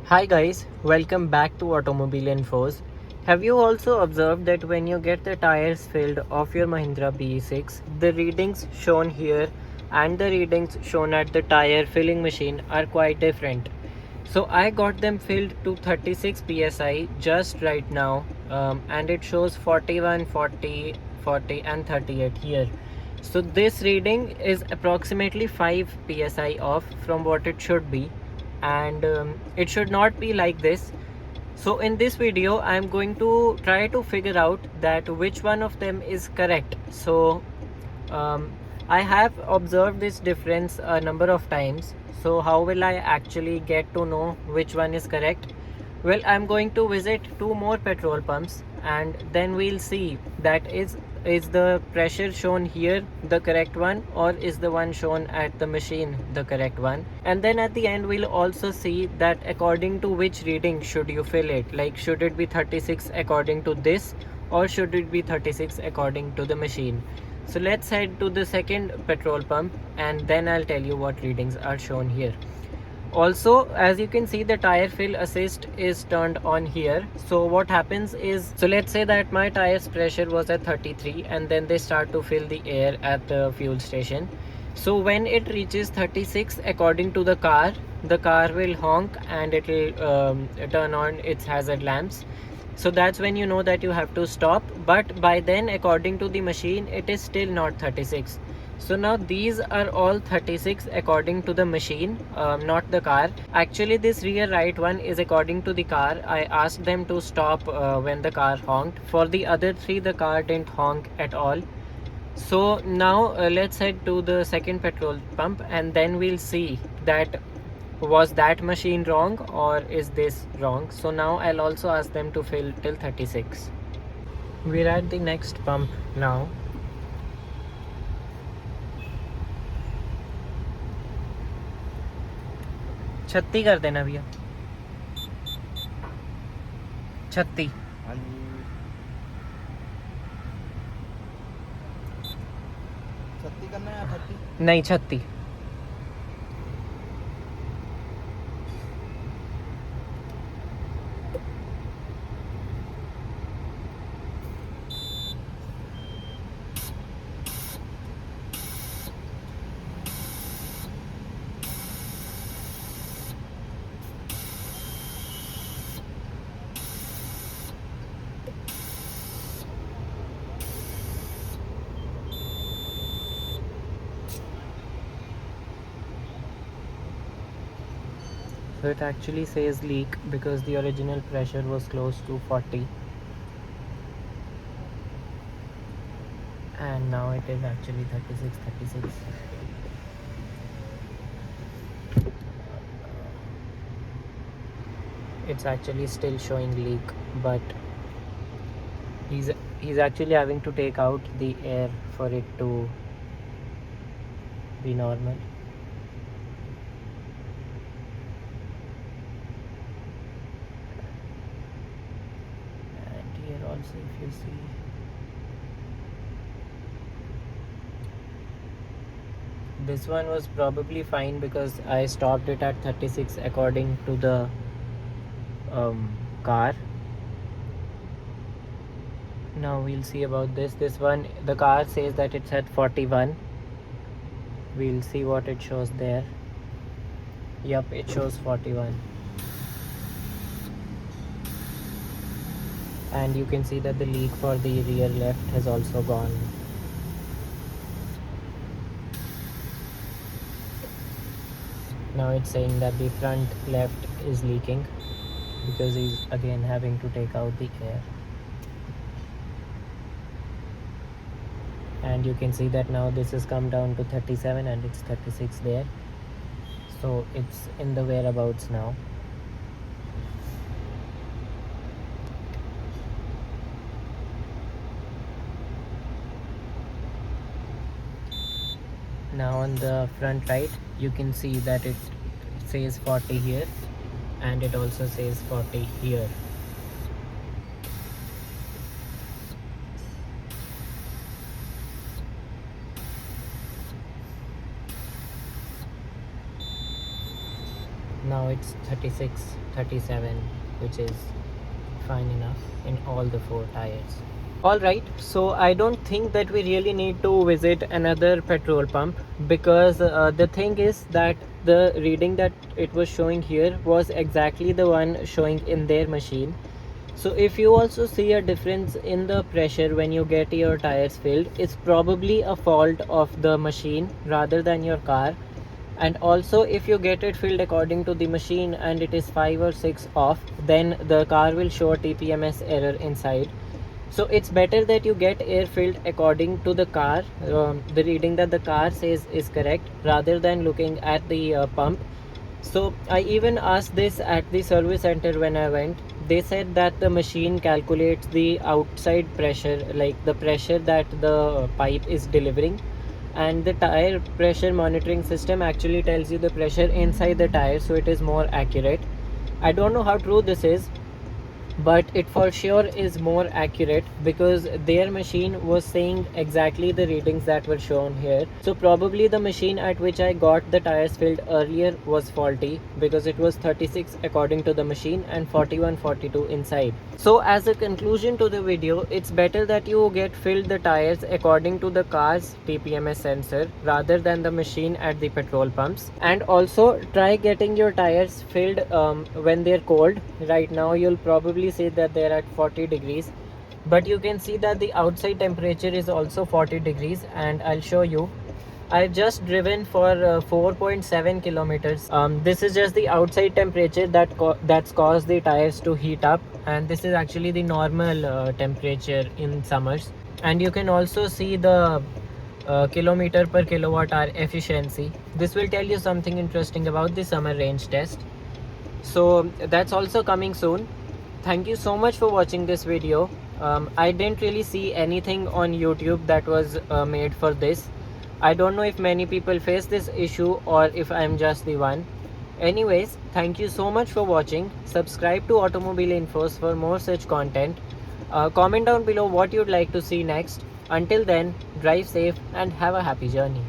Hi guys, welcome back to Automobile Infos. Have you also observed that when you get the tires filled of your Mahindra BE6, the readings shown here and the readings shown at the tire filling machine are quite different. So I got them filled to 36 psi just right now, and it shows 41, 40, 40 and 38 here. So this reading is approximately 5 psi off from what it should be, and it should not be like this. So in this video I'm going to try to figure out that which one of them is correct. So um, I have observed this difference a number of times. So how will I actually get to know which one is correct? Well, I'm going to visit two more petrol pumps and then we'll see that is the pressure shown here the correct one, or is the one shown at the machine the correct one. And then at the end we'll also see that according to which reading should you fill it, like should it be 36 according to this, or should it be 36 according to the machine. So let's head to the second petrol pump and then I'll tell you what readings are shown here. Also, as you can see, the tire fill assist is turned on here. So what happens is, so let's say that my tire's pressure was at 33 and then they start to fill the air at the fuel station. So when it reaches 36 according to the car will honk and it will turn on its hazard lamps. So that's when you know that you have to stop, but by then according to the machine it is still not 36. So now these are all 36 according to the machine, not the car. Actually this rear right one is according to the car. I asked them to stop when the car honked. For the other three the car didn't honk at all. So now let's head to the second petrol pump and then we'll see that was that machine wrong or is this wrong. So now I'll also ask them to fill till 36. We're at the next pump now. छत्ती कर देना भैया, छत्ती। हाँ जी, छत्ती करना है या 30? नहीं, छत्ती। So it actually says leak because the original pressure was close to 40 and now it is actually 36. It's actually still showing leak, but he's actually having to take out the air for it to be normal. And here also if you see, this one was probably fine because I stopped it at 36 according to the car. Now we'll see about this one. The car says that it's at 41. We'll see what it shows there. Yup, it shows 41. And you can see that the leak for the rear left has also gone. Now it's saying that the front left is leaking because he's again having to take out the air. And you can see that now this has come down to 37 and it's 36 there. So it's in the whereabouts now. Now on the front right you can see that it says 40 here and it also says 40 here. Now now it's 36, 37, which is fine enough in all the 4 tires. Alright, so I don't think that we really need to visit another petrol pump, because the thing is that the reading that it was showing here was exactly the one showing in their machine. So if you also see a difference in the pressure when you get your tires filled, it's probably a fault of the machine rather than your car. And also, if you get it filled according to the machine and it is 5 or 6 off, then the car will show a TPMS error inside. So it's better that you get air filled according to the car, the reading that the car says is correct, rather than looking at the pump. So I even asked this at the service center when I went. They said that the machine calculates the outside pressure, like the pressure that the pipe is delivering, and the tire pressure monitoring system actually tells you the pressure inside the tire, so it is more accurate. I don't know how true this is, but it for sure is more accurate, because their machine was saying exactly the readings that were shown here. So probably the machine at which I got the tires filled earlier was faulty, because it was 36 according to the machine and 41, 42 inside. So as a conclusion to the video, it's better that you get filled the tires according to the car's TPMS sensor rather than the machine at the petrol pumps. And also try getting your tires filled when they're cold. Right now you'll probably say that they're at 40 degrees, but you can see that the outside temperature is also 40 degrees, and I'll show you. I've just driven for 4.7 kilometers. This is just the outside temperature that's caused the tires to heat up, and this is actually the normal temperature in summers. And you can also see the kilometer per kilowatt hour efficiency. This will tell you something interesting about the summer range test. So that's also coming soon. Thank you so much for watching this video. I didn't really see anything on YouTube that was made for this. I don't know if many people face this issue or if I'm just the one. Anyways, thank you so much for watching. Subscribe to Automobile Infos for more such content. Comment down below what you'd like to see next. Until then, drive safe and have a happy journey.